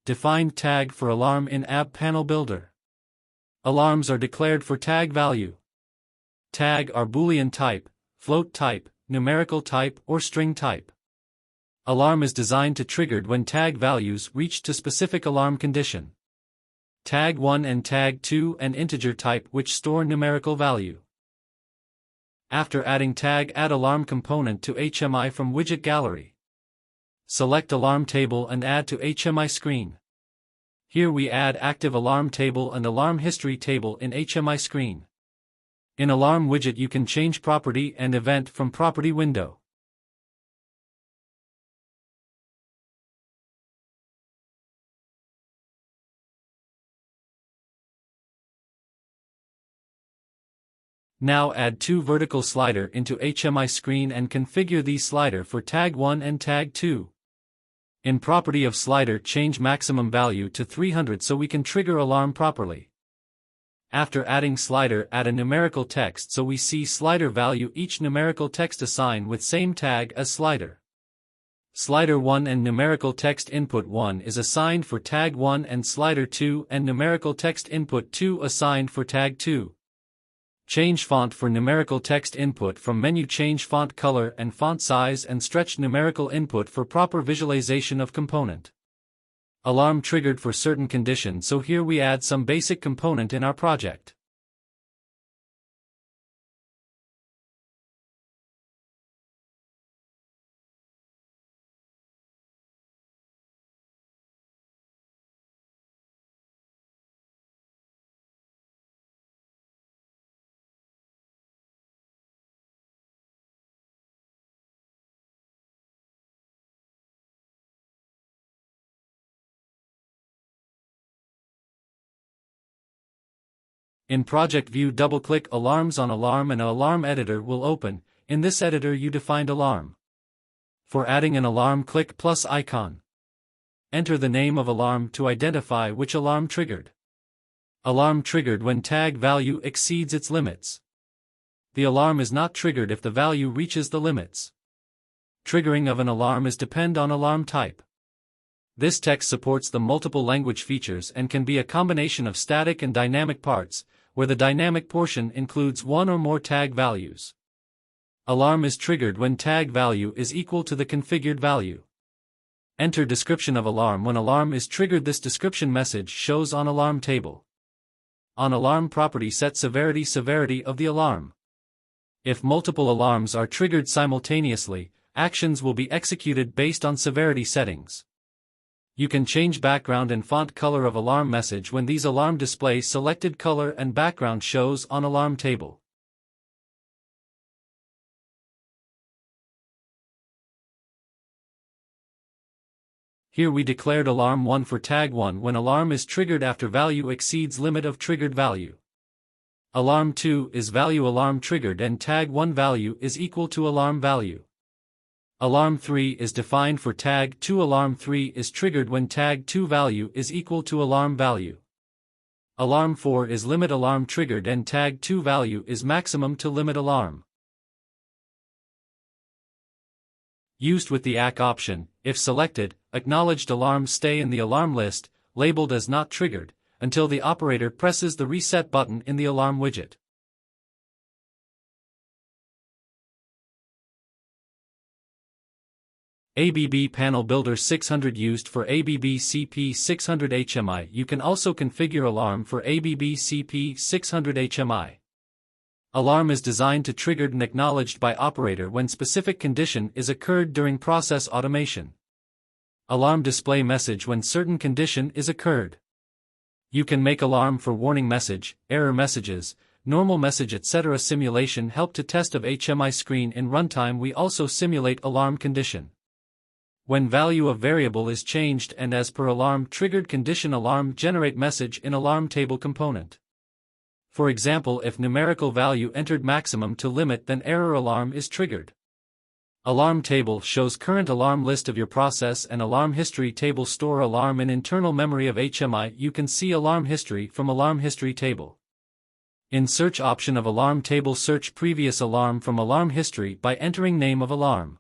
Defined tag for alarm in ABB Panel Builder. Alarms are declared for tag value. Tag are Boolean type, float type, numerical type, or string type. Alarm is designed to triggered when tag values reach to specific alarm condition. Tag 1 and tag 2 and integer type which store numerical value. After adding tag, add alarm component to HMI from widget gallery. Select alarm table and add to HMI screen. Here we add active alarm table and alarm history table in HMI screen. In alarm widget you can change property and event from property window. Now add two vertical slider into HMI screen and configure these slider for tag 1 and tag 2. In property of slider change maximum value to 300 so we can trigger alarm properly. After adding slider add a numerical text so we see slider value each numerical text assign with same tag as slider. Slider 1 and numerical text input 1 is assigned for tag 1 and slider 2 and numerical text input 2 assigned for tag 2. Change font for numerical text input from menu. Change font color and font size and stretch numerical input for proper visualization of component. Alarm triggered for certain condition so here we add some basic component in our project. In project view double-click alarms on alarm and an alarm editor will open. In this editor you defined alarm. For adding an alarm click plus icon. Enter the name of alarm to identify which alarm triggered. Alarm triggered when tag value exceeds its limits. The alarm is not triggered if the value reaches the limits. Triggering of an alarm is depend on alarm type. This text supports the multiple language features and can be a combination of static and dynamic parts, where the dynamic portion includes one or more tag values. Alarm is triggered when tag value is equal to the configured value. Enter description of alarm when alarm is triggered. This description message shows on alarm table. On alarm property set severity of the alarm. If multiple alarms are triggered simultaneously, actions will be executed based on severity settings. You can change background and font color of alarm message when these alarm display selected color and background shows on alarm table. Here we declared alarm 1 for tag 1 when alarm is triggered after value exceeds limit of triggered value. Alarm 2 is value alarm triggered and tag 1 value is equal to alarm value. Alarm 3 is defined for tag 2. Alarm 3 is triggered when tag 2 value is equal to alarm value. Alarm 4 is limit alarm triggered and tag 2 value is maximum to limit alarm. Used with the ACK option, if selected, acknowledged alarms stay in the alarm list, labeled as not triggered, until the operator presses the reset button in the alarm widget. ABB Panel Builder 600 used for ABB CP 600 HMI. You can also configure alarm for ABB CP 600 HMI. Alarm is designed to triggered and acknowledged by operator when specific condition is occurred during process automation. Alarm display message when certain condition is occurred. You can make alarm for warning message, error messages, normal message etc. Simulation help to test of HMI screen in runtime. We also simulate alarm condition. When value of variable is changed and as per alarm triggered condition alarm generate message in alarm table component. For example, if numerical value entered maximum to limit then error alarm is triggered. Alarm table shows current alarm list of your process and alarm history table store alarm in internal memory of HMI. You can see alarm history from alarm history table. In search option of alarm table search previous alarm from alarm history by entering name of alarm.